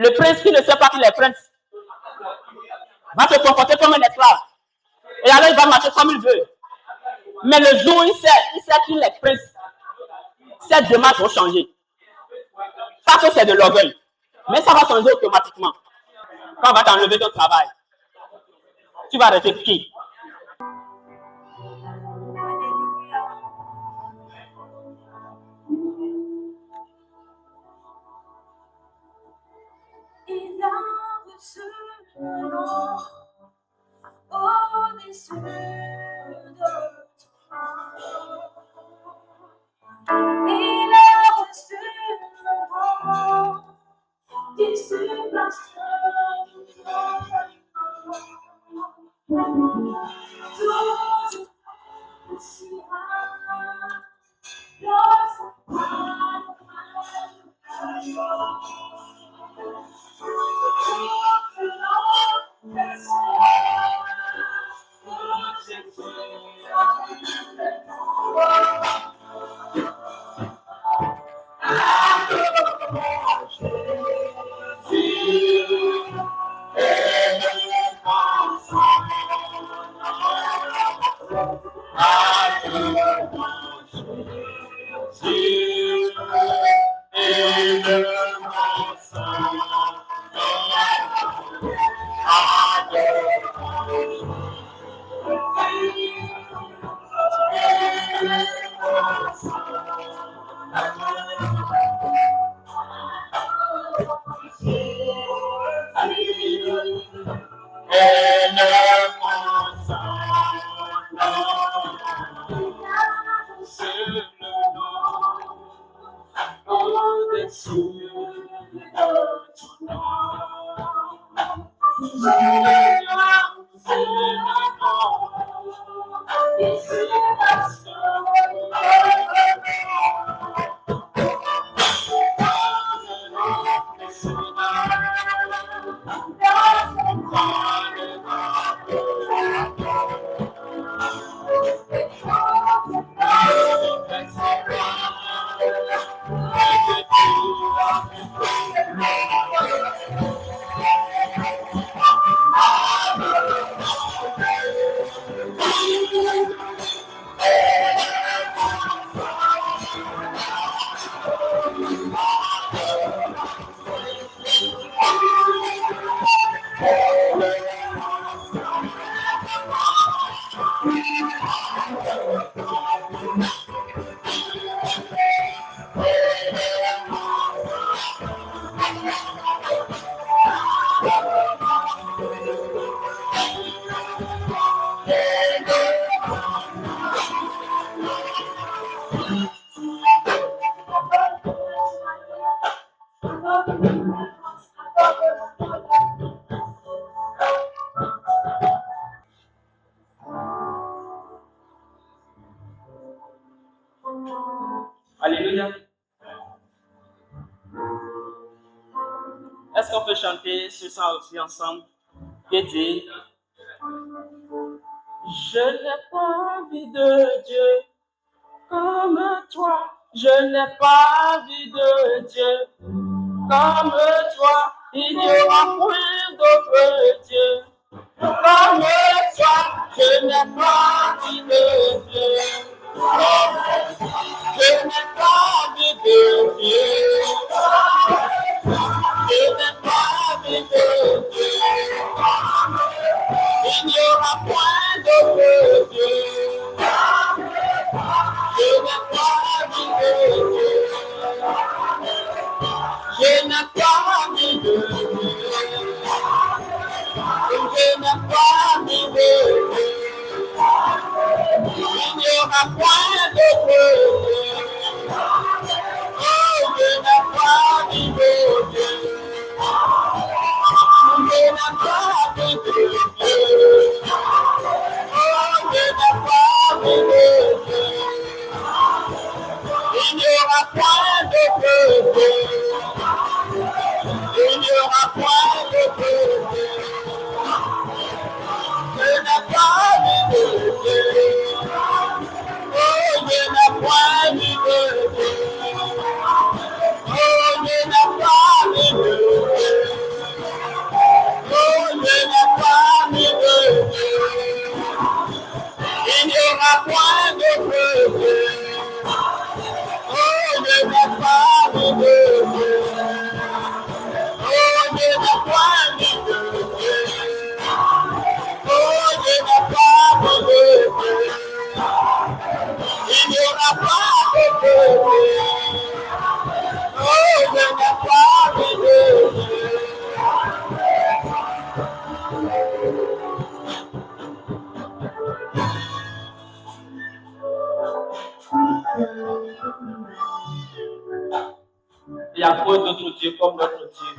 Le prince qui ne sait pas qu'il est prince va se comporter comme un esclave. Et alors il va marcher comme il veut. Mais le jour où il sait qu'il est prince, cette démarche va changer. Pas que c'est de l'orgueil, mais ça va changer automatiquement. Quand on va t'enlever ton travail, tu vas rester qui? Il a reçu le nom au-dessus de toi. Il a reçu le nom qui surpasse tout nom. Tout touchera Alléluia. Est-ce qu'on peut chanter ce chant aussi ensemble? Qui dit: je n'ai pas envie de Dieu comme toi. Je n'ai pas envie de Dieu comme toi. Il n'y aura point d'autre Dieu comme toi. Je n'ai pas envie de Dieu. Je n'ai pas envie de Dieu. Je n'ai pas envie de Dieu. Il n'y aura point d'autre Dieu. Je n'ai pas envie de Dieu. Je n'ai pas envie de Dieu. Je n'ai pas envie de Dieu. Il n'y aura point d'autre Dieu. Oh, je n'ai pas envie de Dieu. Je n'ai pas envie de Dieu. Oh, je n'ai pas envie de Dieu. Il n'y aura point d'autre Dieu. Il n'y aura point d'autre Dieu. Je n'ai pas envie de Dieu. Oh, je n'ai pas envie de Dieu. Oh, je n'ai pas envie de Dieu. je n'ai point mis de Dieu. Oh, je n'ai pas mis de Dieu. Il n'y aura pas de Dieu. Oh, je n'ai pas mis de Dieu. Il n'y a pas d'autre Dieu comme notre Dieu.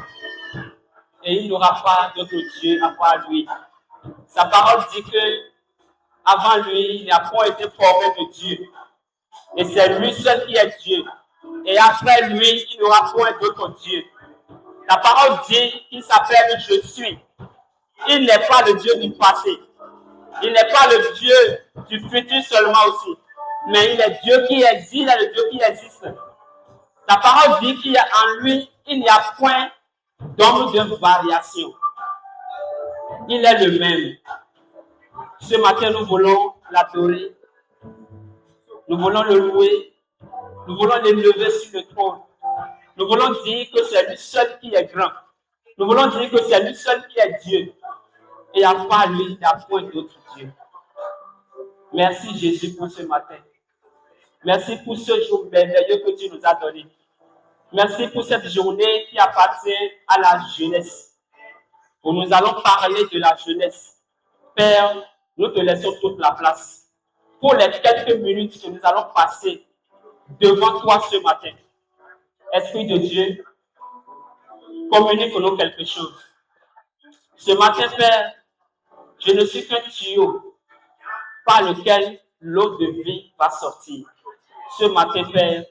Et il n'y aura pas d'autre Dieu à part lui. Sa parole dit que avant lui, il n'y a point été formé de Dieu. Et c'est lui seul qui est Dieu. Et après lui, il n'y aura point d'autre Dieu. La parole dit qu'il s'appelle Je suis. Il n'est pas le Dieu du passé. Il n'est pas le Dieu du futur seulement aussi. Mais il est Dieu qui existe, il est le Dieu qui existe. La parole dit qu'il y a en lui, il n'y a point d'ombre de variation. Il est le même. Ce matin, nous voulons l'adorer. Nous voulons le louer. Nous voulons l'élever sur le trône. Nous voulons dire que c'est lui seul qui est grand. Nous voulons dire que c'est lui seul qui est Dieu. Et à part lui, il n'y a point d'autre Dieu. Merci Jésus pour ce matin. Merci pour ce jour merveilleux que tu nous as donné. Merci pour cette journée qui appartient à la jeunesse. Où nous allons parler de la jeunesse. Père, nous te laissons toute la place. Pour les quelques minutes que nous allons passer devant toi ce matin. Esprit de Dieu, communique-nous quelque chose. Ce matin, Père, je ne suis qu'un tuyau par lequel l'eau de vie va sortir. Ce matin, Père,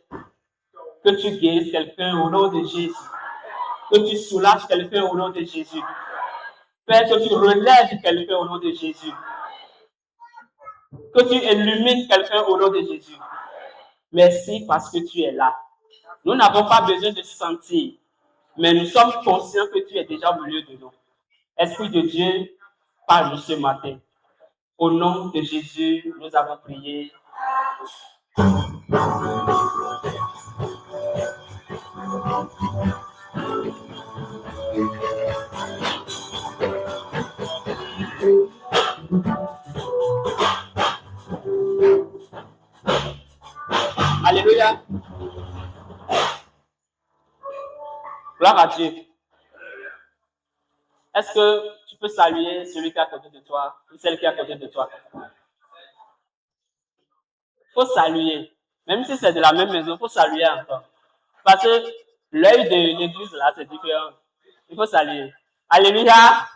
que tu guérisses quelqu'un au nom de Jésus. Que tu soulages quelqu'un au nom de Jésus. Père, que tu relèves quelqu'un au nom de Jésus. Que tu illumines quelqu'un au nom de Jésus. Merci parce que tu es là. Nous n'avons pas besoin de sentir, mais nous sommes conscients que tu es déjà au milieu de nous. Esprit de Dieu, parle ce matin. Au nom de Jésus, nous avons prié. Alléluia. Gloire à Dieu. Est-ce que tu peux saluer celui qui est à côté de toi ou celle qui est à côté de toi? Il faut saluer. Même si c'est de la même maison, il faut saluer encore. Parce que l'œil de l'église, là, c'est différent. Il faut saluer. Alléluia.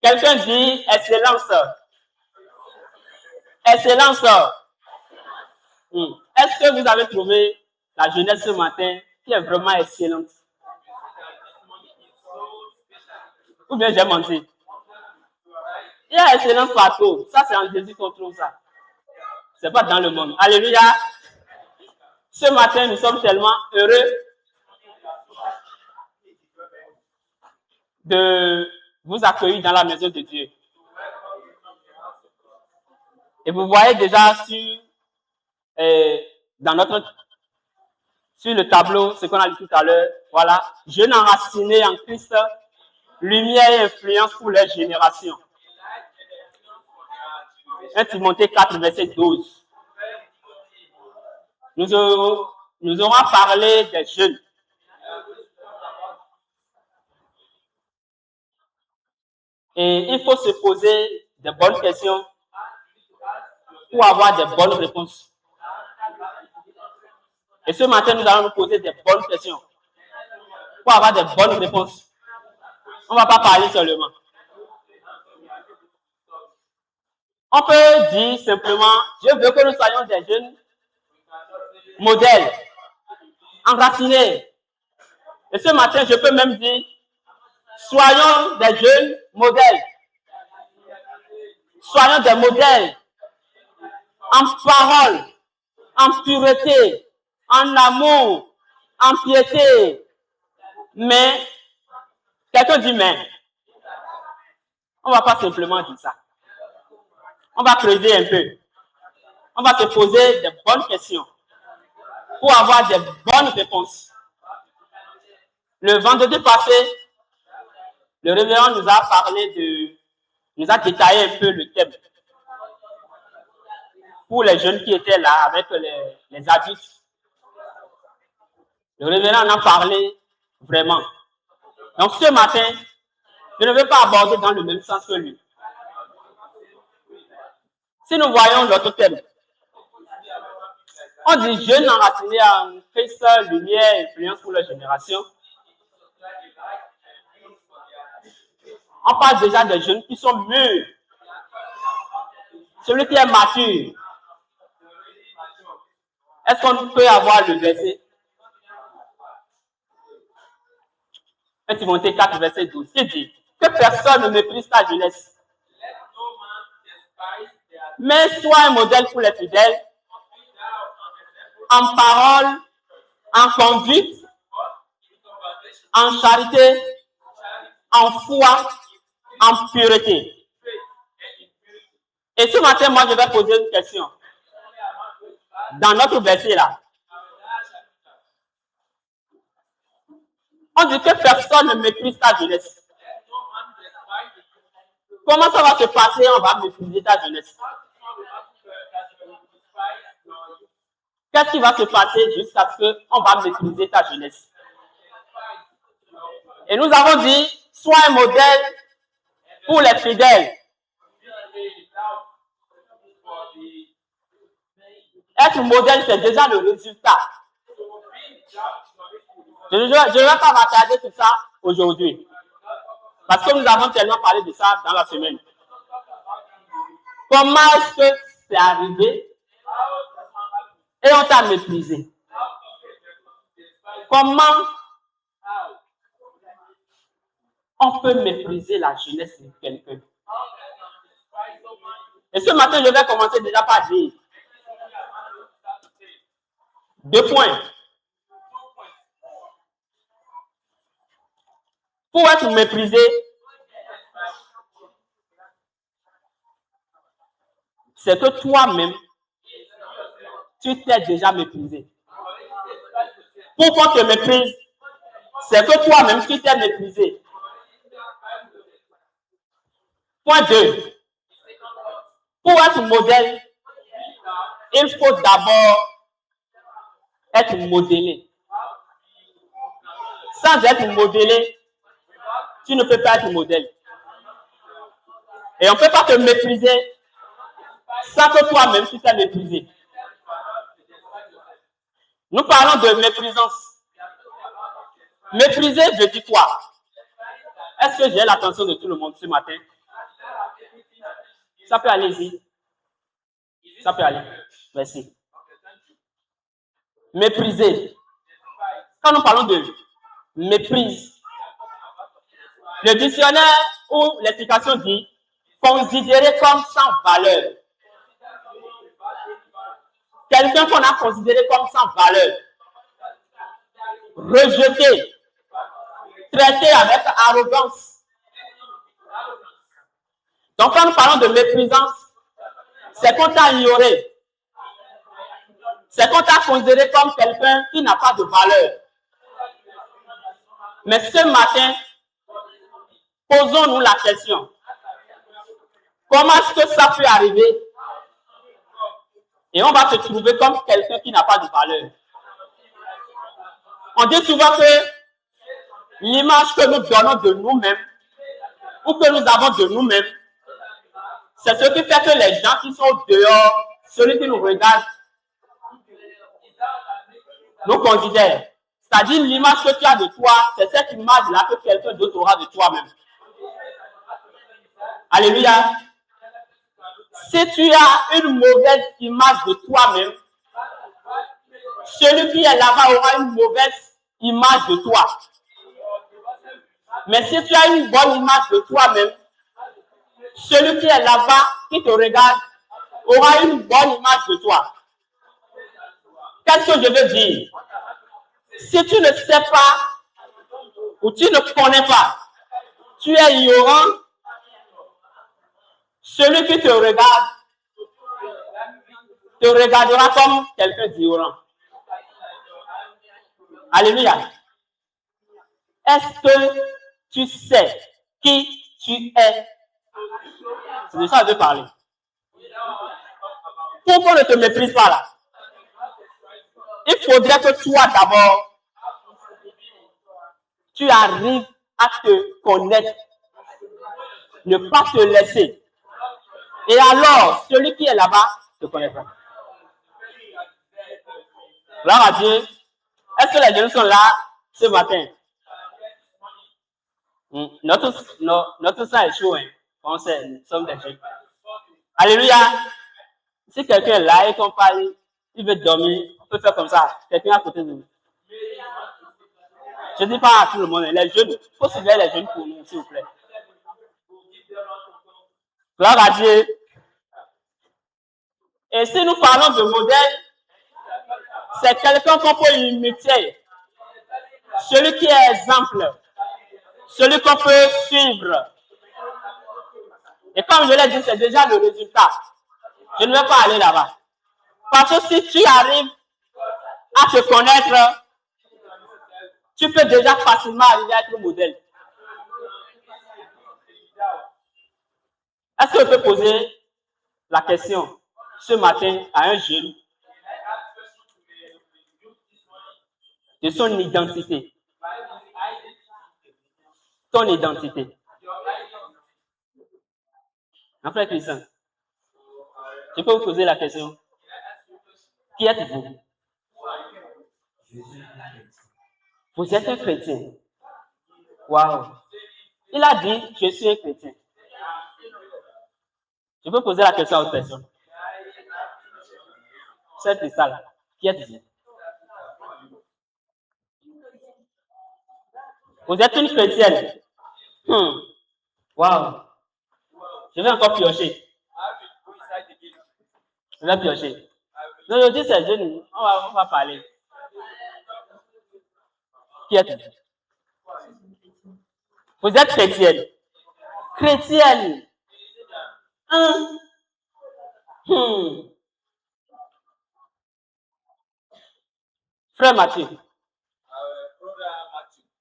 Quelqu'un dit excellence. Excellence. Est-ce que vous avez trouvé la jeunesse ce matin qui est vraiment excellente? Ou bien j'ai menti? Il y a excellence partout. Ça, c'est en Jésus qu'on trouve ça. C'est pas dans le monde. Alléluia. Ce matin, nous sommes tellement heureux de vous accueillir dans la maison de Dieu. Et vous voyez déjà sur le tableau, ce qu'on a dit tout à l'heure, voilà, jeune enraciné en Christ, lumière et influence pour les générations. 1 Timothée 4, verset 12. Nous aurons parlé des jeunes. Et il faut se poser des bonnes questions pour avoir des bonnes réponses. Et ce matin, nous allons nous poser des bonnes questions pour avoir des bonnes réponses. On ne va pas parler seulement. On peut dire simplement, Dieu veut que nous soyons des jeunes modèles, enracinés. Et ce matin, je peux même dire, soyons des jeunes modèles. Soyons des modèles en parole, en pureté, en amour, en piété. Mais, quelqu'un dit mais. On ne va pas simplement dire ça. On va creuser un peu. On va se poser des bonnes questions pour avoir des bonnes réponses. Le vendredi passé, le révérend nous a détaillé un peu le thème pour les jeunes qui étaient là avec les adultes. Le révérend en a parlé vraiment. Donc ce matin, je ne vais pas aborder dans le même sens que lui. Si nous voyons notre thème, on dit jeunes enracinés en Christ, lumière, influence pour leur génération. On parle déjà des jeunes qui sont mûrs. Celui qui est mature. Est-ce qu'on peut avoir le verset? 1 Timothée 4, verset 12, qui dit que personne ne méprise ta jeunesse, mais sois un modèle pour les fidèles, en parole, en conduite, en charité, en foi, en pureté. Et ce matin, moi, je vais poser une question. Dans notre verset là, on dit que personne ne méprise ta jeunesse. Comment ça va se passer? On va mépriser ta jeunesse. Qu'est-ce qui va se passer jusqu'à ce qu'on va mépriser ta jeunesse? Et nous avons dit, sois un modèle pour les fidèles. Être modèle, c'est déjà le résultat. Je ne vais pas m'attarder sur ça aujourd'hui. Parce que nous avons tellement parlé de ça dans la semaine. Comment est-ce que c'est arrivé et on t'a méprisé? Comment on peut mépriser la jeunesse de quelqu'un? Et ce matin, je vais commencer déjà par dire 2 points. Pour être méprisé, c'est que toi-même, tu t'es déjà méprisé. Pour qu'on te méprise, c'est que toi-même, tu t'es méprisé. Point 2. Pour être modèle, il faut d'abord être modélé. Sans être modélé, tu ne peux pas être modèle. Et on ne peut pas te mépriser sans que toi-même tu t'es méprisé. Nous parlons de méprisance. Mépriser, je dis quoi? Est-ce que j'ai l'attention de tout le monde ce matin? Ça peut aller ici. Ça peut aller. Merci. Mépriser. Quand nous parlons de méprise, le dictionnaire ou l'explication dit considéré comme sans valeur. Quelqu'un qu'on a considéré comme sans valeur. Rejeté. Traité avec arrogance. Donc quand nous parlons de méprisance, c'est qu'on t'a ignoré. C'est qu'on t'a considéré comme quelqu'un qui n'a pas de valeur. Mais ce matin, posons-nous la question. Comment est-ce que ça peut arriver? Et on va se trouver comme quelqu'un qui n'a pas de valeur. On dit souvent que l'image que nous donnons de nous-mêmes, ou que nous avons de nous-mêmes, c'est ce qui fait que les gens qui sont dehors, celui qui nous regarde, nous considèrent. C'est-à-dire l'image que tu as de toi, c'est cette image-là que quelqu'un d'autre aura de toi-même. Alléluia. Si tu as une mauvaise image de toi-même, celui qui est là-bas aura une mauvaise image de toi. Mais si tu as une bonne image de toi-même, celui qui est là-bas, qui te regarde, aura une bonne image de toi. Qu'est-ce que je veux dire? Si tu ne sais pas ou tu ne connais pas, tu es ignorant, celui qui te regarde te regardera comme quelqu'un d'ignorant. Alléluia. Est-ce que tu sais qui tu es? C'est de ça que je veux parler. Pour qu'on ne te méprise pas là, il faudrait que toi d'abord, tu arrives à te connaître, ne pas te laisser. Et alors, celui qui est là-bas te connaîtra. Gloire à Dieu. Est-ce que les jeunes sont là ce matin? Notre sang est chaud, hein. On sait, nous sommes des jeunes. Alléluia. Si quelqu'un est là et qu'on parle, il veut dormir, on peut faire comme ça. Quelqu'un à côté de nous. Je ne dis pas à tout le monde, les jeunes, il faut surveiller les jeunes pour nous, s'il vous plaît. Gloire à Dieu. Et si nous parlons de modèle, c'est quelqu'un qu'on peut imiter. Celui qui est exemple. Celui qu'on peut suivre. Et comme je l'ai dit, c'est déjà le résultat. Je ne vais pas aller là-bas. Parce que si tu arrives à te connaître, tu peux déjà facilement arriver à être modèle. Est-ce que je peux poser la question ce matin à un jeune de son identité? Ton identité. En frère Christian, je peux vous poser la question. Qui êtes-vous? Vous êtes un chrétien. Waouh. Il a dit, je suis un chrétien. Je peux poser la question à autre personne. C'est ça là. Qui êtes-vous? Vous êtes une chrétienne. Waouh. Je vais encore piocher. Je vais piocher. Non, je dis c'est jeune. On va parler. Qui êtes-vous? Vous êtes chrétienne. Chrétienne. Frère Mathieu.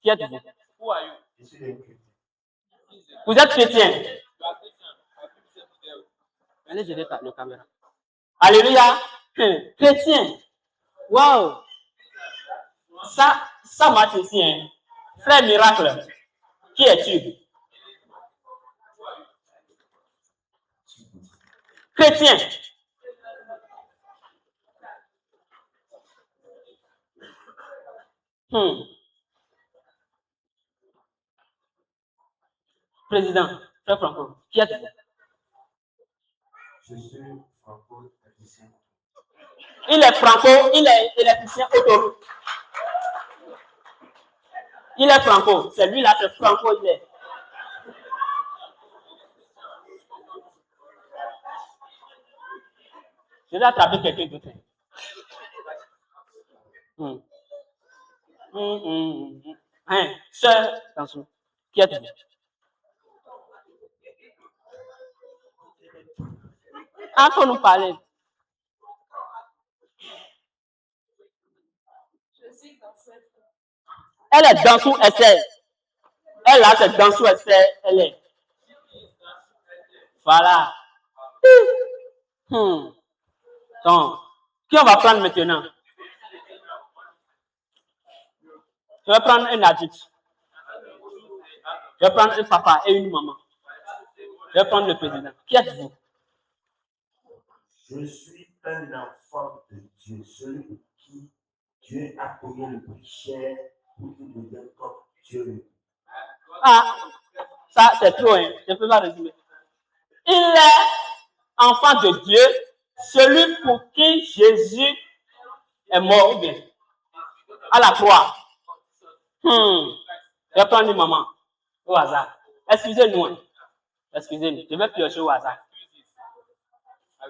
Qui êtes-vous? Vous êtes chrétien. Allez, je vais le caméra. Alléluia. Chrétien. Waouh. Ça marche ici. Hein. Frère miracle. Qui es-tu? Chrétien. Président, frère Franco, qui êtes-vous? Je suis Franco, technicien. Il est Franco, il est électricien autoroute. Il est Franco, c'est lui là, c'est Franco, il est. Je vais attraper quelqu'un d'autre. Hein, sœur, attention, qui êtes-vous? Ah, faut nous parler. Elle est dans sous Esther. Elle là, c'est dans sous Esther. Elle est. Voilà. Donc, qui on va prendre maintenant? Je vais prendre un adulte. Je vais prendre un papa et une maman. Je vais prendre le président. Qui êtes-vous? Je suis un enfant de Dieu, celui pour qui Dieu a payé le prix cher pour qu'il devienne comme Dieu. Ah, ça c'est trop, hein. Je ne peux pas résumer. Il est enfant de Dieu, celui pour qui Jésus est mort bien à la croix. Je vais prendre une maman au hasard. Excusez-nous. Hein. Excusez-nous. Je vais piocher au hasard.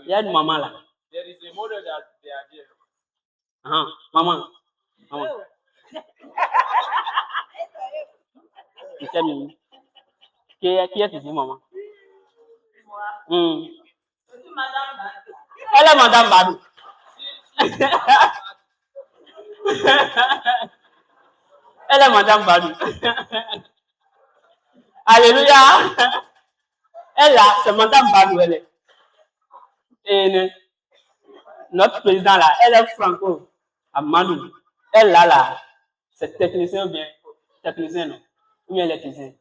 Il y a une maman là. Maman. Qui est ici, maman? Elle est Madame Badou. Elle est Madame Badou. Alléluia. Elle là, c'est Madame Badou, elle est. Et notre président là, elle est Franco Amadou. Elle là, c'est technicien ou bien technicien, non? Ou bien électricien.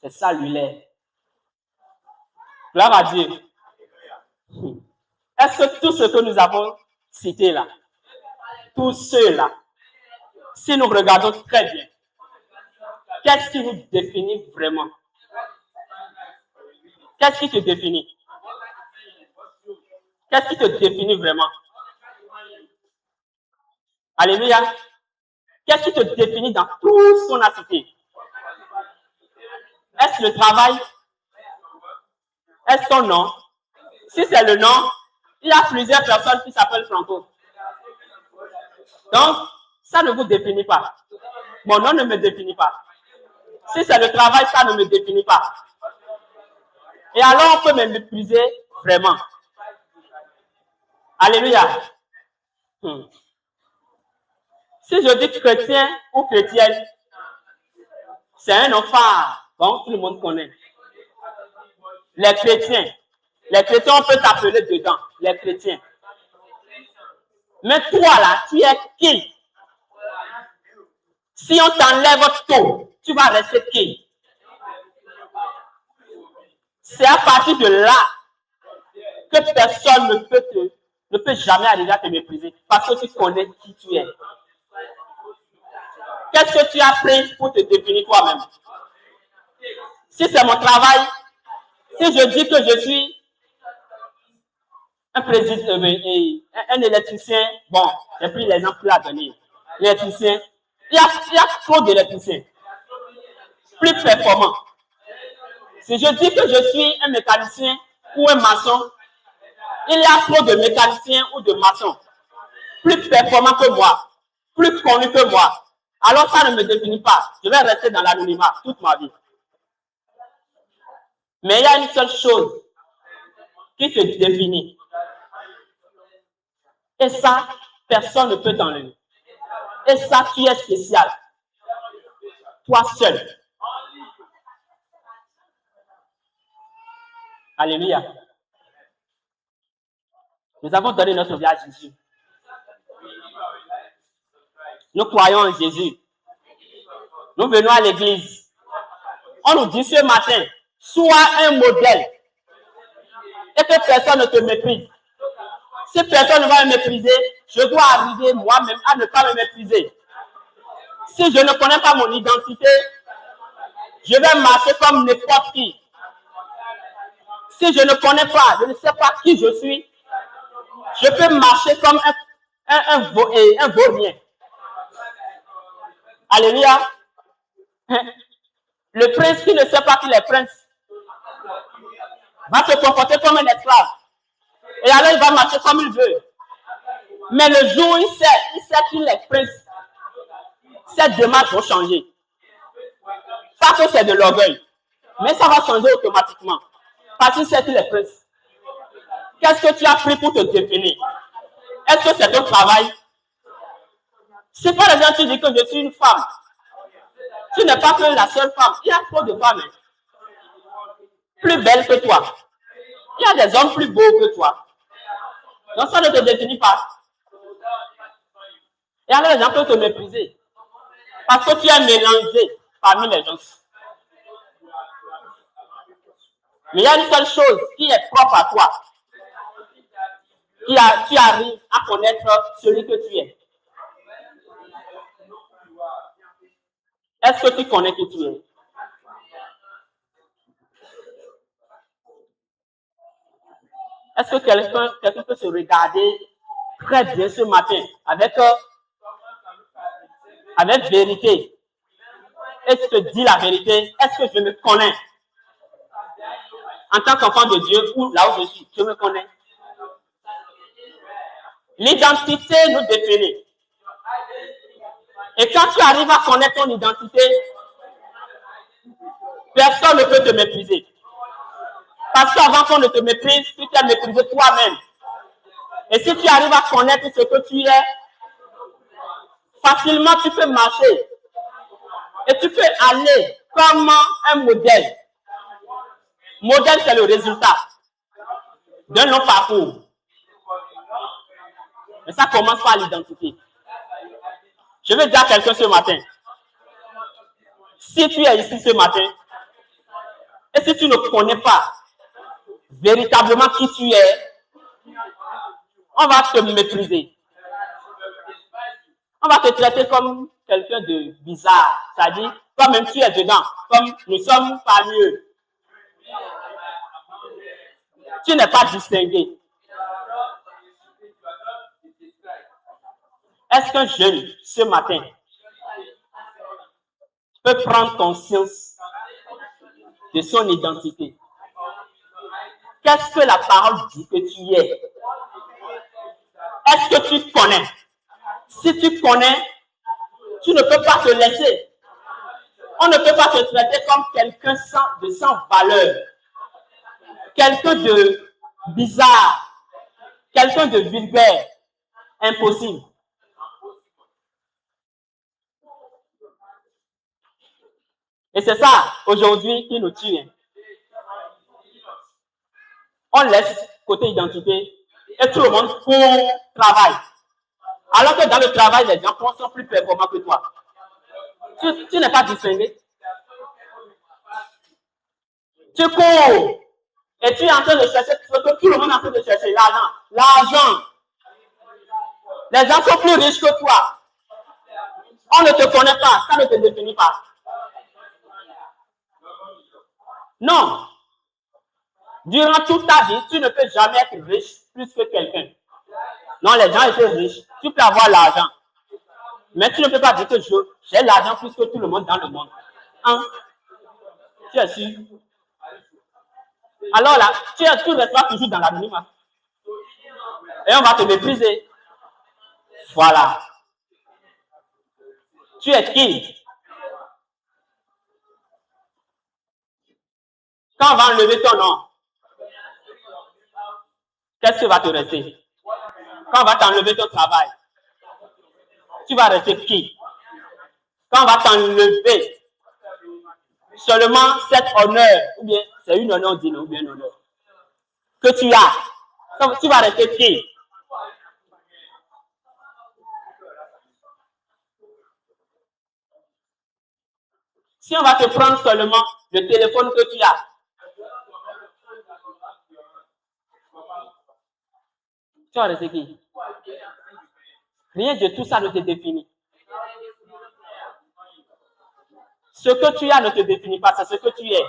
C'est ça, lui, l'est. Gloire à Dieu. Est-ce que tout ce que nous avons cité là, tous ceux-là, si nous regardons très bien, qu'est-ce qui nous définit vraiment? Qu'est-ce qui te définit? Qu'est-ce qui te définit vraiment? Alléluia. Qu'est-ce qui te définit dans tout ce qu'on a cité? Est-ce le travail? Est-ce ton nom? Si c'est le nom, il y a plusieurs personnes qui s'appellent Franco. Donc, ça ne vous définit pas. Mon nom ne me définit pas. Si c'est le travail, ça ne me définit pas. Et alors, on peut me mépriser vraiment. Alléluia. Si je dis chrétien ou chrétienne, c'est un nom phare. Bon, tout le monde connaît. Les chrétiens, on peut t'appeler dedans, les chrétiens. Mais toi là, tu es qui? Si on t'enlève tout, tu vas rester qui? C'est à partir de là que personne ne peut jamais arriver à te mépriser parce que tu connais qui tu es. Qu'est-ce que tu as pris pour te définir toi-même? Si c'est mon travail, si je dis que je suis un président, un électricien, bon, j'ai pris l'exemple à donner. L'électricien, il y a trop d'électriciens, plus performants. Si je dis que je suis un mécanicien ou un maçon, il y a trop de mécaniciens ou de maçons, plus performants que moi, plus connus que moi. Alors ça ne me définit pas. Je vais rester dans l'anonymat toute ma vie. Mais il y a une seule chose qui te définit. Et ça, personne ne peut t'enlever. Et ça, tu es spécial. Toi seul. Alléluia. Nous avons donné notre vie à Jésus. Nous croyons en Jésus. Nous venons à l'église. On nous dit ce matin, sois un modèle. Et que personne ne te méprise. Si personne ne va me mépriser, je dois arriver moi-même à ne pas me mépriser. Si je ne connais pas mon identité, je vais marcher comme n'importe qui. Si je ne connais pas, je ne sais pas qui je suis, je peux marcher comme un vaurien. Alléluia. Le prince qui ne sait pas qu'il est prince va se comporter comme un esclave. Et alors il va marcher comme il veut. Mais le jour où il sait qu'il est prince, ses démarches vont changer. Pas que c'est de l'orgueil, mais ça va changer automatiquement. Parce qu'il sait qu'il est prince. Qu'est-ce que tu as pris pour te définir? Est-ce que c'est ton travail? Si par exemple tu dis que je suis une femme, tu n'es pas que la seule femme. Il y a trop de femmes plus belles que toi. Il y a des hommes plus beaux que toi. Donc ça ne te définit pas. Et alors les gens peuvent te mépriser. Parce que tu es mélangé parmi les gens. Mais il y a une seule chose qui est propre à toi. Tu arrives à connaître celui que tu es. Est-ce que tu connais qui tu es? Est-ce que quelqu'un peut se regarder très bien ce matin avec vérité et te dit la vérité? Est-ce que je me connais? En tant qu'enfant de Dieu, ou là où je suis, je me connais. L'identité nous définit. Et quand tu arrives à connaître ton identité, personne ne peut te mépriser. Parce qu'avant qu'on ne te méprise, tu t'es méprisé toi-même. Et si tu arrives à connaître ce que tu es, facilement tu peux marcher Et tu peux aller comme un modèle. Modèle, c'est le résultat d'un long parcours. Mais ça commence par l'identité. Je veux dire à quelqu'un ce matin, si tu es ici ce matin, et si tu ne connais pas véritablement qui tu es, on va te mépriser. On va te traiter comme quelqu'un de bizarre. C'est-à-dire, toi-même tu es dedans, comme nous sommes parmi eux. Tu n'es pas distingué. Est-ce qu'un jeune, ce matin, peut prendre conscience de son identité? Qu'est-ce que la parole dit que tu es? Est-ce que tu connais? Si tu connais, tu ne peux pas te laisser. On ne peut pas te traiter comme quelqu'un sans valeur, quelqu'un de bizarre, quelqu'un de vulgaire. Impossible. Et c'est ça, aujourd'hui, qui nous tue. On laisse côté identité et tout le monde travaille. Alors que dans le travail, les gens sont plus performants que toi. Tu n'es pas distingué. Tu cours et tu es en train de chercher ce que tout le monde est en train de chercher, l'argent. L'argent. Les gens sont plus riches que toi. On ne te connaît pas, ça ne te définit pas. Non. Durant toute ta vie, tu ne peux jamais être riche plus que quelqu'un. Non, les gens étaient riches. Tu peux avoir l'argent. Mais tu ne peux pas dire que j'ai l'argent plus que tout le monde dans le monde. Hein? Tu es sûr? Alors là, tu resteras toujours dans l'anonymat. Et on va te mépriser. Voilà. Tu es qui? Quand on va enlever ton nom, qu'est-ce qui va te rester? Quand on va t'enlever ton travail, tu vas rester qui? Quand on va t'enlever seulement cet honneur, ou bien c'est une honneur, dis-nous, ou bien un honneur, que tu as, tu vas rester qui? Si on va te prendre seulement le téléphone que tu as, tu vas rester qui? Rien de tout ça ne te définit. Ce que tu as ne te définit pas, c'est ce que tu es.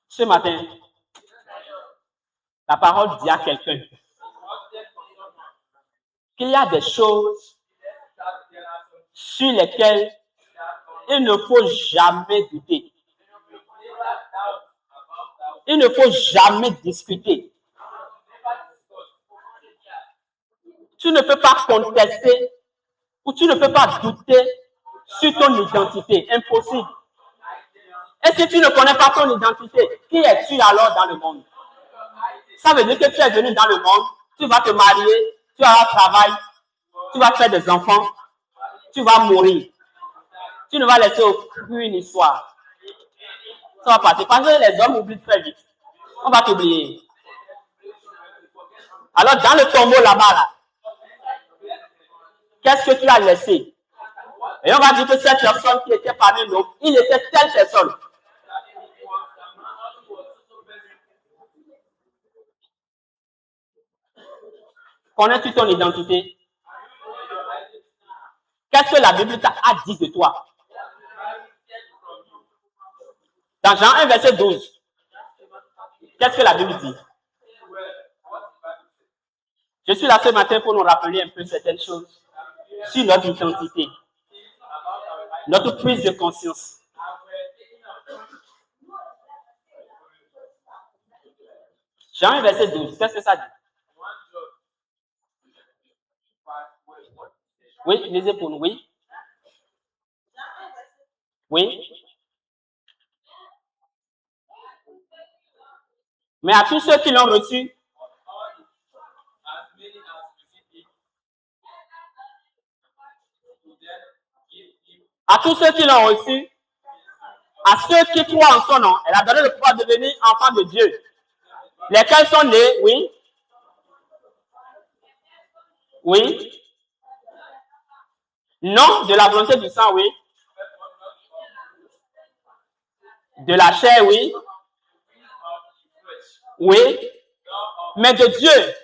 Ce matin, la parole dit à quelqu'un qu'il y a des choses sur lesquelles il ne faut jamais douter. Il ne faut jamais discuter. Tu ne peux pas contester ou tu ne peux pas douter sur ton identité. Impossible. Et si tu ne connais pas ton identité, qui es-tu alors dans le monde? Ça veut dire que tu es venu dans le monde, tu vas te marier, tu vas avoir un travail, tu vas faire des enfants, tu vas mourir. Tu ne vas laisser aucune histoire. Ça va passer. Parce que les hommes oublient très vite. On va t'oublier. Alors, dans le tombeau là-bas, là, qu'est-ce que tu as laissé? Et on va dire que cette personne qui était parmi nous, il était telle personne. Connais-tu ton identité? Qu'est-ce que la Bible a dit de toi? Dans Jean 1, verset 12, qu'est-ce que la Bible dit? Je suis là ce matin pour nous rappeler un peu certaines choses sur notre identité, notre prise de conscience. Jean 1, verset 12, qu'est-ce que ça dit? Oui, lisez pour nous, oui. Oui. Mais à tous ceux qui l'ont reçu, À tous ceux qui l'ont reçu, à ceux qui croient en son nom, elle a donné le pouvoir de devenir enfants de Dieu. Lesquels sont nés, oui. Oui. Non, de la volonté du sang, oui. De la chair, oui. Oui. Mais de Dieu.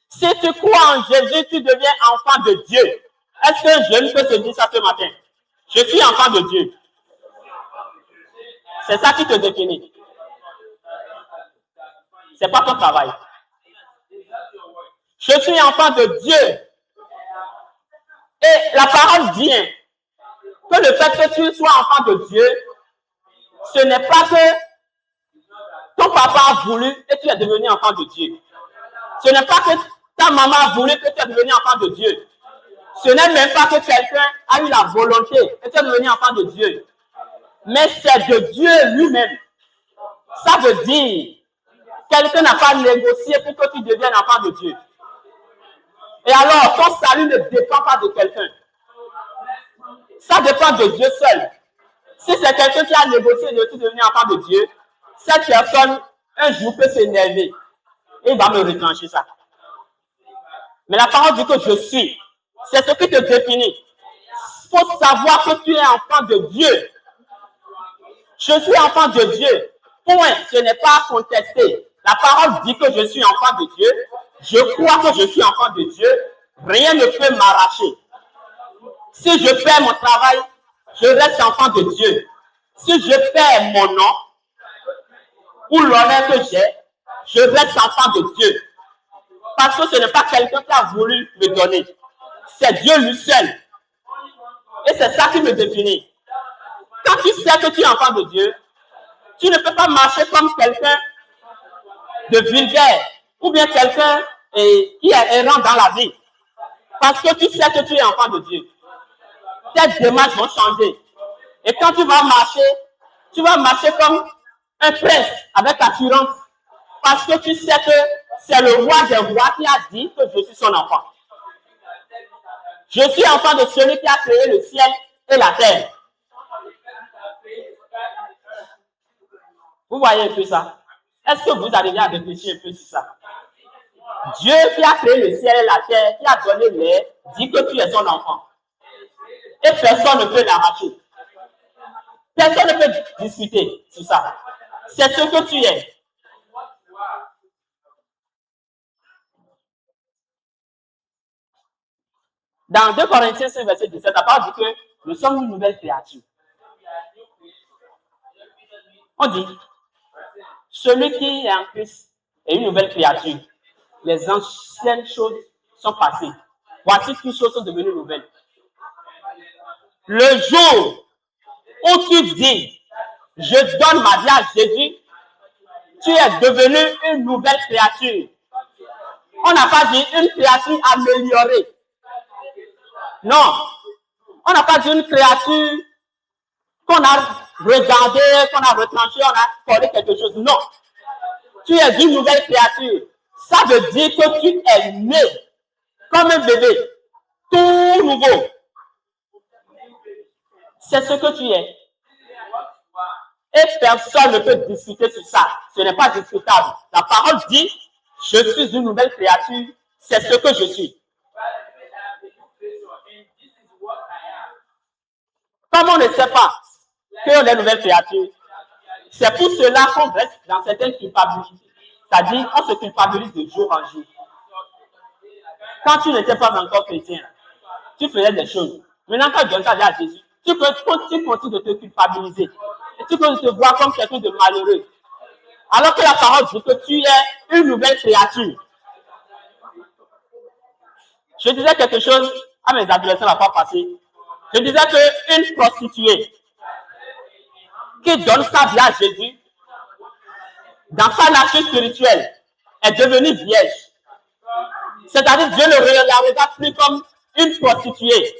Si tu crois en Jésus, tu deviens enfant de Dieu. Est-ce qu'un jeune peut se dire ça ce matin? Je suis enfant de Dieu. C'est ça qui te définit. C'est pas ton travail. Je suis enfant de Dieu. Et la parole dit que le fait que tu sois enfant de Dieu, ce n'est pas que ton papa a voulu et tu es devenu enfant de Dieu. Ce n'est pas que ta maman a voulu que tu es devenu enfant de Dieu. Ce n'est même pas que quelqu'un a eu la volonté et tu es devenu enfant de Dieu. Mais c'est de Dieu lui-même. Ça veut dire, quelqu'un n'a pas négocié pour que tu deviennes enfant de Dieu. Et alors, ton salut ne dépend pas de quelqu'un. Ça dépend de Dieu seul. Si c'est quelqu'un qui a négocié de devenir enfant de Dieu, cette personne, un jour, peut s'énerver. Et il va me retrancher ça. Mais la parole dit que je suis. C'est ce qui te définit. Il faut savoir que tu es enfant de Dieu. Je suis enfant de Dieu. Point. Ce n'est pas contesté. La parole dit que je suis enfant de Dieu. Je crois que je suis enfant de Dieu. Rien ne peut m'arracher. Si je perds mon travail, je reste enfant de Dieu. Si je perds mon nom ou l'honneur que j'ai, je reste enfant de Dieu. Parce que ce n'est pas quelqu'un qui a voulu me donner. C'est Dieu lui seul. Et c'est ça qui me définit. Quand tu sais que tu es enfant de Dieu, tu ne peux pas marcher comme quelqu'un de vulgaire ou bien quelqu'un qui est errant dans la vie. Parce que tu sais que tu es enfant de Dieu. Tes démarches vont changer. Et quand tu vas marcher comme un prince avec assurance. Parce que tu sais que c'est le roi des rois qui a dit que je suis son enfant. Je suis enfant de celui qui a créé le ciel et la terre. Vous voyez un peu ça? Est-ce que vous arrivez à réfléchir un peu sur ça? Dieu qui a créé le ciel et la terre, qui a donné l'air, dit que tu es son enfant. Et personne ne peut l'arracher. Personne ne peut discuter sur ça. C'est ce que tu es. Dans 2 Corinthiens 5, verset 17, la parole dit que nous sommes une nouvelle créature. On dit, celui qui est en Christ est une nouvelle créature. Les anciennes choses sont passées. Voici toutes choses sont devenues nouvelles. Le jour où tu dis, je donne ma vie à Jésus, tu es devenu une nouvelle créature. On n'a pas dit une créature améliorée. Non. On n'a pas dit une créature qu'on a regardée, qu'on a retranchée, on a collé quelque chose. Non. Tu es une nouvelle créature. Ça veut dire que tu es né comme un bébé, tout nouveau. C'est ce que tu es. Et personne ne peut discuter sur ça. Ce n'est pas discutable. La parole dit, je suis une nouvelle créature, c'est ce que je suis. Comme on ne sait pas qu'on est une nouvelle créature, c'est pour cela qu'on reste dans certaines culpabilités. C'est-à-dire, on se culpabilise de jour en jour. Quand tu n'étais pas encore chrétien, tu faisais des choses. Maintenant, quand tu donnes ta vie à Jésus, tu continues de te culpabiliser. Et tu continues de te voir comme quelqu'un de malheureux. Alors que la parole dit que tu es une nouvelle créature. Je disais quelque chose à mes adolescents la fois passée. Je disais qu'une prostituée qui donne sa vie à Jésus, dans sa nature spirituelle, est devenue vierge. C'est-à-dire Dieu ne la regarde plus comme une prostituée.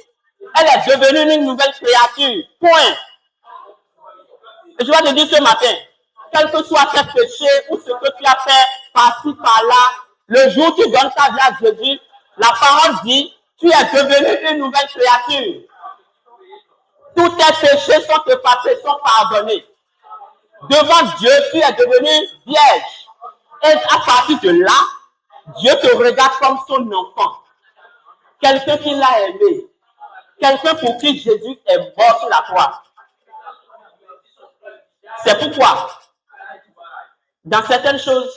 Elle est devenue une nouvelle créature. Point. Et je vais te dire ce matin, quel que soit tes péchés ou ce que tu as fait par-ci, par-là, Le jour où tu donnes ta vie à Jésus, la parole dit, tu es devenu une nouvelle créature. Tous tes péchés sont effacés, sont pardonnés. Devant Dieu, tu es devenu vierge. Et à partir de là, Dieu te regarde comme son enfant. Quelqu'un qui l'a aimé. Quelqu'un pour qui Jésus est mort sur la croix. C'est pourquoi, dans certaines choses,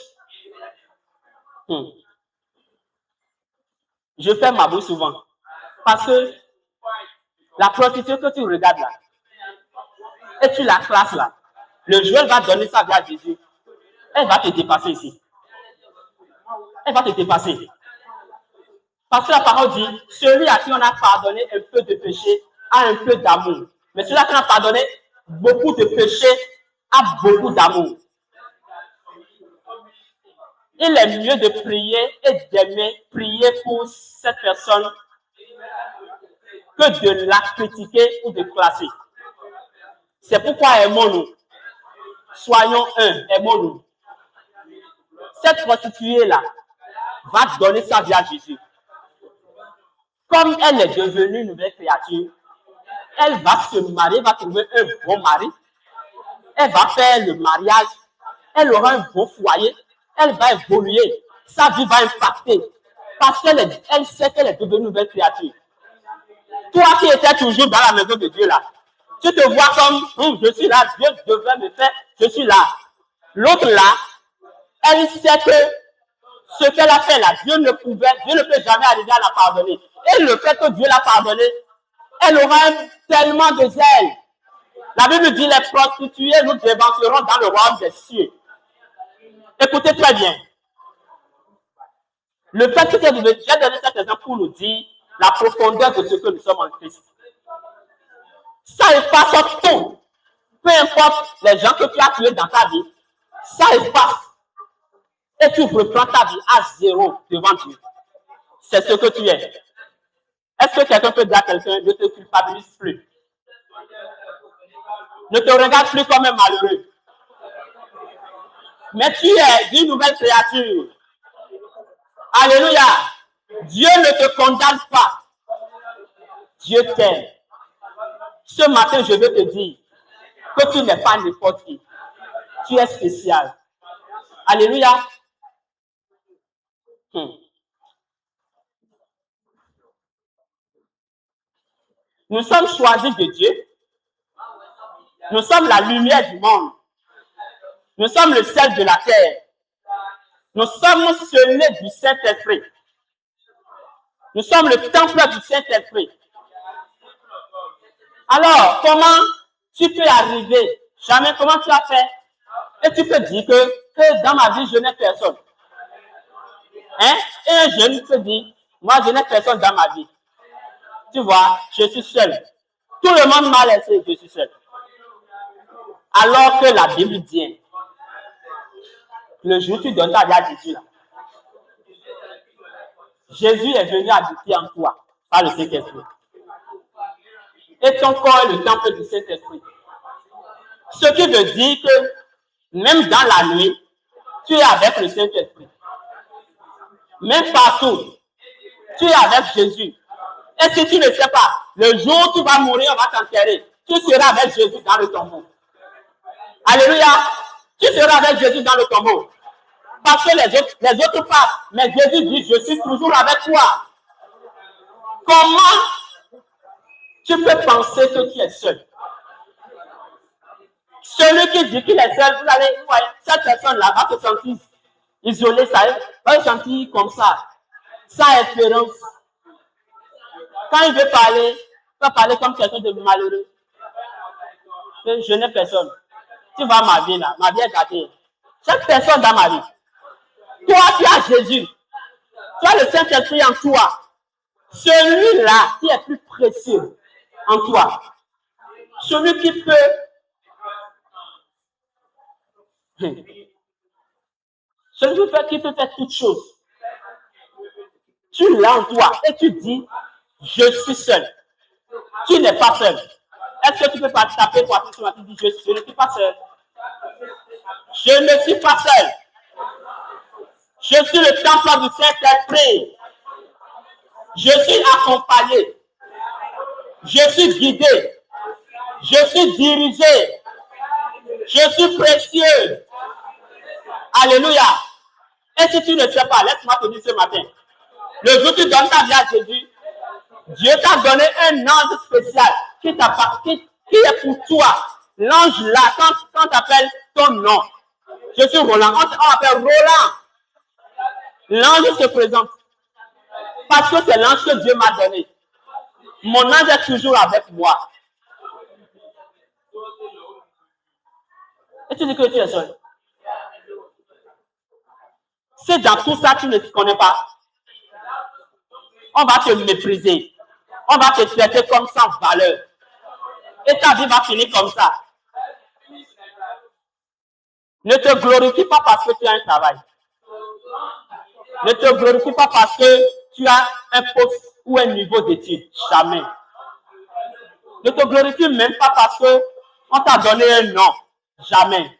je fais ma bouche souvent. Parce que la prostituée que tu regardes là, et tu la classes là, le jour où elle va donner sa vie à Jésus, elle va te dépasser ici. Elle va te dépasser. Parce que la parole dit, celui à qui on a pardonné un peu de péché a un peu d'amour. Mais celui à qui on a pardonné beaucoup de péché a beaucoup d'amour. Il est mieux de prier et d'aimer prier pour cette personne que de la critiquer ou de classer. C'est pourquoi aimons-nous. Soyons un, aimons-nous. Cette prostituée-là va donner sa vie à Jésus. Comme elle est devenue une nouvelle créature, elle va se marier, va trouver un bon mari. Elle va faire le mariage. Elle aura un bon foyer. Elle va évoluer. Sa vie va impacter. Parce qu'elle sait qu'elle est devenue une nouvelle créature. Toi qui étais toujours dans la maison de Dieu là, tu te vois comme, je suis là, Dieu devrait me faire, je suis là. L'autre là, elle sait que ce qu'elle a fait là, Dieu ne peut jamais arriver à la pardonner. Et le fait que Dieu l'a pardonné, elle aura tellement de zèle. La Bible dit, les prostituées nous dévanceront dans le royaume des cieux. Écoutez très bien. Le fait que j'ai donné cet exemple pour nous dire la profondeur de ce que nous sommes en Christ. Ça efface tout. Peu importe les gens que tu as tués dans ta vie, ça efface. Et tu reprends ta vie à zéro devant Dieu. C'est ce que tu es. Est-ce que quelqu'un peut dire à quelqu'un, ne te culpabilise plus? Ne te regarde plus comme un malheureux. Mais tu es une nouvelle créature. Alléluia. Dieu ne te condamne pas. Dieu t'aime. Ce matin, je veux te dire que tu n'es pas n'importe qui. Tu es spécial. Alléluia. Nous sommes choisis de Dieu. Nous sommes la lumière du monde. Nous sommes le sel de la terre. Nous sommes scellés du Saint-Esprit. Nous sommes le temple du Saint-Esprit. Alors, comment tu peux arriver? Jamais, comment tu as fait? Et tu peux dire que dans ma vie, je n'ai personne. Hein? Et un jeune peut dire, moi, je n'ai personne dans ma vie. Tu vois, je suis seul. Tout le monde m'a laissé, je suis seul. Alors que la Bible dit, le jour où tu donnes ta vie à Jésus, là, Jésus est venu habiter en toi par le Saint-Esprit. Et ton corps est le temple du Saint-Esprit. Ce qui veut dire que même dans la nuit, tu es avec le Saint-Esprit. Même partout, tu es avec Jésus. Et si tu ne sais pas, le jour où tu vas mourir, on va t'enterrer. Tu seras avec Jésus dans le tombeau. Alléluia. Tu seras avec Jésus dans le tombeau. Parce que les autres partent. Mais Jésus dit, je suis toujours avec toi. Comment tu peux penser que tu es seul? Celui qui dit qu'il est seul, vous allez voir, cette personne-là va se sentir isolée, va se sentir comme ça, sans espérance. Quand il veut parler, il va parler comme quelqu'un de malheureux. Je n'ai personne. Tu vois ma vie là, ma vie est gâtée. Chaque personne dans ma vie. Toi, tu as Jésus. Tu as le Saint-Esprit en toi. Celui-là qui est plus précieux en toi. Celui qui peut. Celui qui peut faire toutes choses. Tu l'as en toi et tu dis, je suis seul. Qui n'est pas seul? Est-ce que tu peux pas taper pour appuyer sur ma vie? Je ne suis pas seul. Je ne suis pas seul. Je suis le temple du Saint-Esprit. Je suis accompagné. Je suis guidé. Je suis dirigé. Je suis précieux. Alléluia. Et si tu ne sais pas, laisse-moi te dire ce matin. Le jour où tu donnes ta vie à Jésus, Dieu t'a donné un ange spécial qui est pour toi. L'ange là, quand tu appelles ton nom. Je suis Roland. On appelle Roland. L'ange se présente. Parce que c'est l'ange que Dieu m'a donné. Mon ange est toujours avec moi. Et tu dis que tu es seul. Si dans tout ça tu ne te connais pas, on va te mépriser. On va te traiter comme sans valeur. Et ta vie va finir comme ça. Ne te glorifie pas parce que tu as un travail. Ne te glorifie pas parce que tu as un poste ou un niveau d'études. Jamais. Ne te glorifie même pas parce que on t'a donné un nom. Jamais.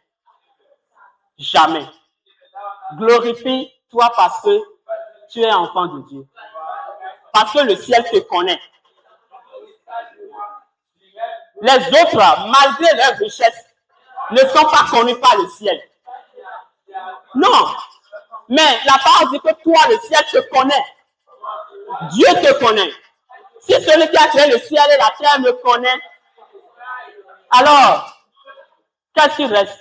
Jamais. Glorifie-toi parce que tu es enfant de Dieu. Parce que le ciel te connaît. Les autres, malgré leur richesse, ne sont pas connus par le ciel. Non. Mais la parole dit que toi, le ciel te connaît. Dieu te connaît. Si celui qui a créé le ciel et la terre me connaît, alors, qu'est-ce qui reste?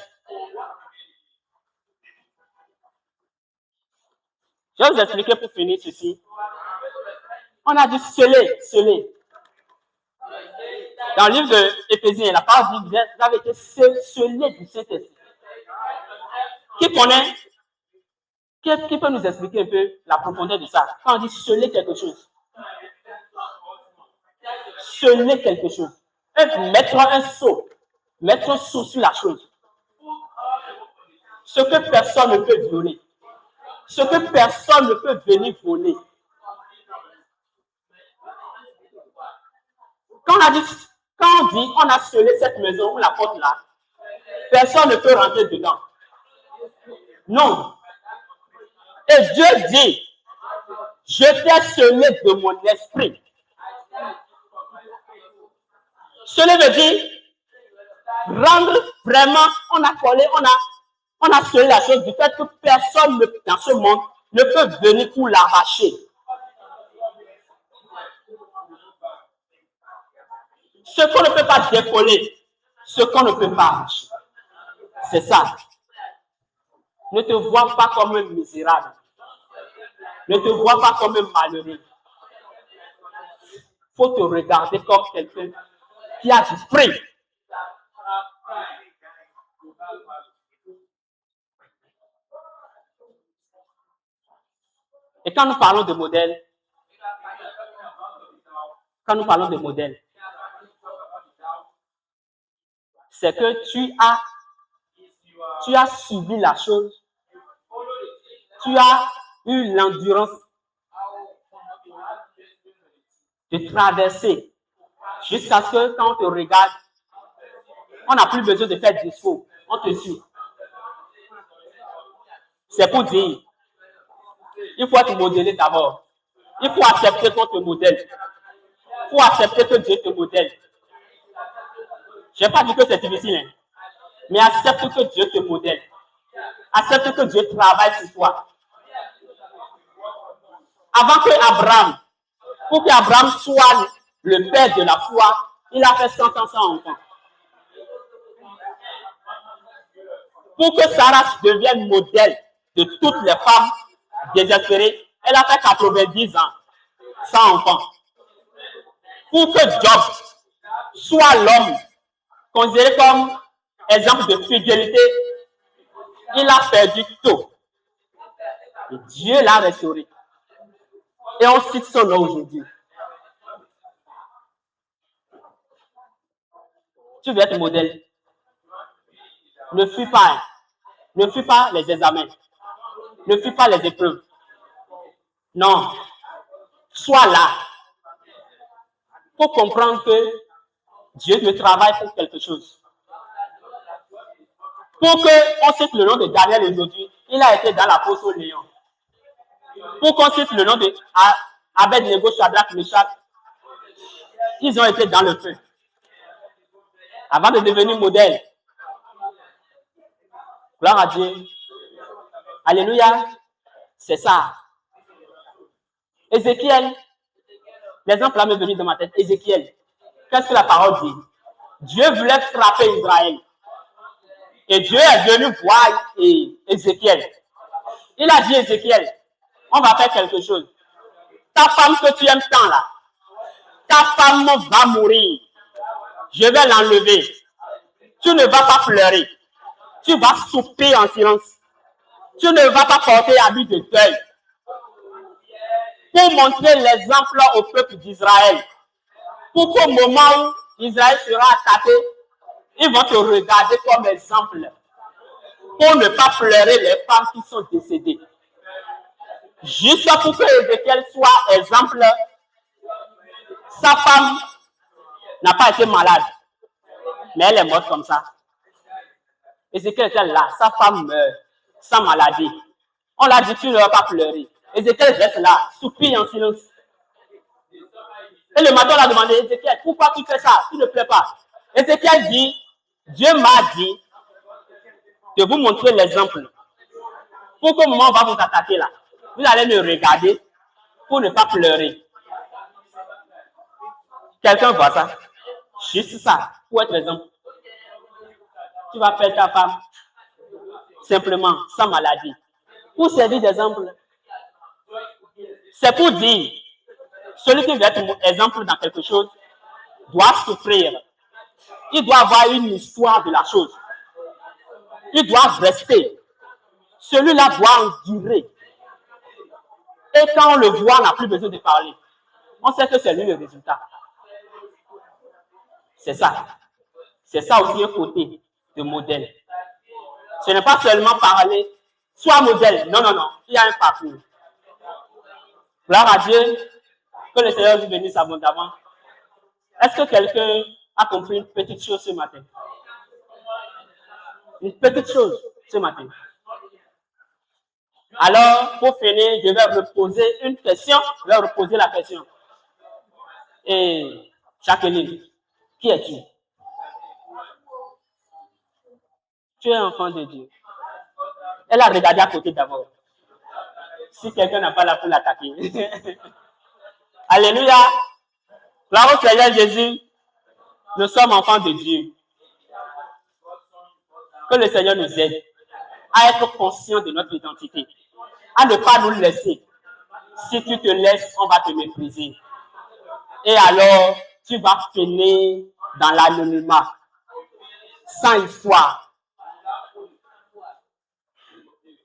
Je vais vous expliquer pour finir ceci. On a dit sceller. Dans le livre d'Éphésiens, la parole dit vous avez été scellés du Saint-Esprit. Qui connaît? Qui peut nous expliquer un peu la profondeur de ça? Quand on dit sceller quelque chose. Sceller quelque chose. Mettre un sceau. Mettre un sceau sur la chose. Ce que personne ne peut violer. Ce que personne ne peut venir voler. Quand on dit on a scellé cette maison ou la porte là, personne ne peut rentrer dedans. Non. Et Dieu dit, je t'ai scellé de mon esprit. Cela veut dire rendre vraiment, on a collé, on a scellé la chose du fait que personne dans ce monde ne peut venir pour l'arracher. Ce qu'on ne peut pas décoller, ce qu'on ne peut pas arracher. C'est ça. Ne te vois pas comme un misérable. Ne te vois pas comme un malheureux. Il faut te regarder comme quelqu'un qui a du prix. Et quand nous parlons de modèle, c'est que tu as subi la chose, tu as eu l'endurance de traverser jusqu'à ce que quand on te regarde, on n'a plus besoin de faire discours, on te suit. C'est pour dire, il faut être modélé d'abord. Il faut accepter qu'on te modèle. Il faut accepter que Dieu te modèle. Je n'ai pas dit que c'est difficile, hein, mais accepte que Dieu te modèle. Accepte que Dieu travaille sur toi. Avant que Abraham, pour qu'Abraham soit le père de la foi, il a fait 100 ans sans enfant. Pour que Sarah devienne modèle de toutes les femmes désespérées, elle a fait 90 ans sans enfant. Pour que Job soit l'homme considéré comme exemple de fidélité, il a perdu tout. Et Dieu l'a restauré. Et on cite son nom aujourd'hui. Tu veux être modèle. Ne fuis pas. Ne fuis pas les examens. Ne fuis pas les épreuves. Non. Sois là. Il faut comprendre que Dieu me travaille pour quelque chose. Pour qu'on cite le nom de Daniel aujourd'hui, il a été dans la fosse au lion. Pour qu'on cite le nom de Abed-Nego, Shadrach, Meshach, ils ont été dans le feu. Avant de devenir modèle. Gloire à Dieu. Alléluia. C'est ça. Ézéchiel. L'exemple là m'est venu dans ma tête. Ézéchiel. Qu'est-ce que la parole dit? Dieu voulait frapper Israël. Et Dieu est venu voir Ézéchiel. Il a dit Ézéchiel, on va faire quelque chose. Ta femme que tu aimes tant là, ta femme va mourir. Je vais l'enlever. Tu ne vas pas pleurer. Tu vas souper en silence. Tu ne vas pas porter habit de deuil. Pour montrer l'exemple au peuple d'Israël. Pour qu'au moment où Israël sera attaqué, ils vont te regarder comme exemple. Pour ne pas pleurer les femmes qui sont décédées. Juste pour que Ézéchiel soit exemple, sa femme n'a pas été malade. Mais elle est morte comme ça. Ézéchiel était là, sa femme meurt sans maladie. On l'a dit, tu ne vas pas pleurer. Ézéchiel reste là, soupire en silence. Et le matin, on l'a demandé, Ézéchiel, pourquoi tu fais ça? Tu ne pleures pas. Ézéchiel dit, Dieu m'a dit de vous montrer l'exemple. Pour qu'au moment où on va vous attaquer là, vous allez me regarder pour ne pas pleurer. Quelqu'un voit ça? Juste ça, pour être exemple. Tu vas faire ta femme simplement, sans maladie. Pour servir d'exemple. C'est pour dire, celui qui veut être exemple dans quelque chose doit souffrir. Il doit avoir une histoire de la chose. Il doit rester. Celui-là doit endurer. Et quand on le voit, on n'a plus besoin de parler. On sait que c'est lui le résultat. C'est ça. C'est ça aussi un côté de modèle. Ce n'est pas seulement parler, sois modèle. Non, non, non. Il y a un parcours. Gloire à Dieu. Que le Seigneur lui bénisse abondamment. Est-ce que quelqu'un a compris une petite chose ce matin? Une petite chose ce matin. Alors, pour finir, je vais reposer une question. Je vais reposer la question. Et Jacqueline, qui es-tu? Tu es enfant de Dieu. Elle a regardé à côté d'abord. Si quelqu'un n'a pas là pour l'attaquer. Alléluia. Gloire au Seigneur Jésus. Nous sommes enfants de Dieu. Que le Seigneur nous aide à être conscients de notre identité. À ne pas nous laisser. Si tu te laisses, on va te mépriser. Et alors, tu vas finir dans l'anonymat. Sans histoire.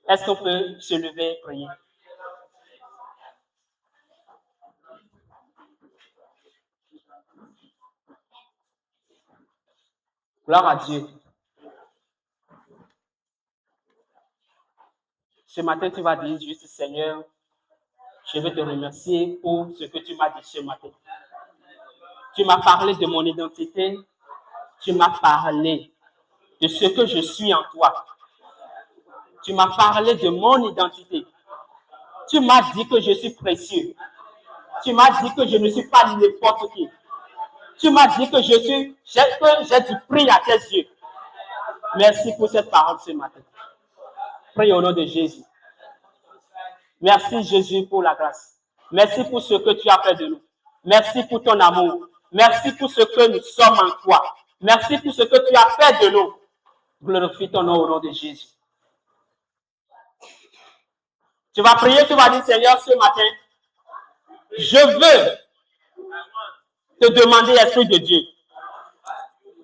Est-ce qu'on peut se lever et prier? Gloire à Dieu. Ce matin, tu vas dire juste, Seigneur, je veux te remercier pour ce que tu m'as dit ce matin. Tu m'as parlé de mon identité. Tu m'as parlé de ce que je suis en toi. Tu m'as parlé de mon identité. Tu m'as dit que je suis précieux. Tu m'as dit que je ne suis pas n'importe qui. Tu m'as dit que j'ai du prix à tes yeux. Merci pour cette parole ce matin. Prie au nom de Jésus. Merci Jésus pour la grâce. Merci pour ce que tu as fait de nous. Merci pour ton amour. Merci pour ce que nous sommes en toi. Merci pour ce que tu as fait de nous. Glorifie ton nom au nom de Jésus. Tu vas prier, tu vas dire, Seigneur, ce matin, je veux te demander, Esprit de Dieu,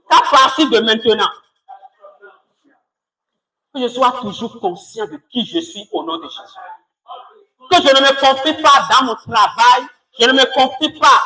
qu'à partir de maintenant, que je sois toujours conscient de qui je suis au nom de Jésus. Que je ne me confie pas dans mon travail, je ne me confie pas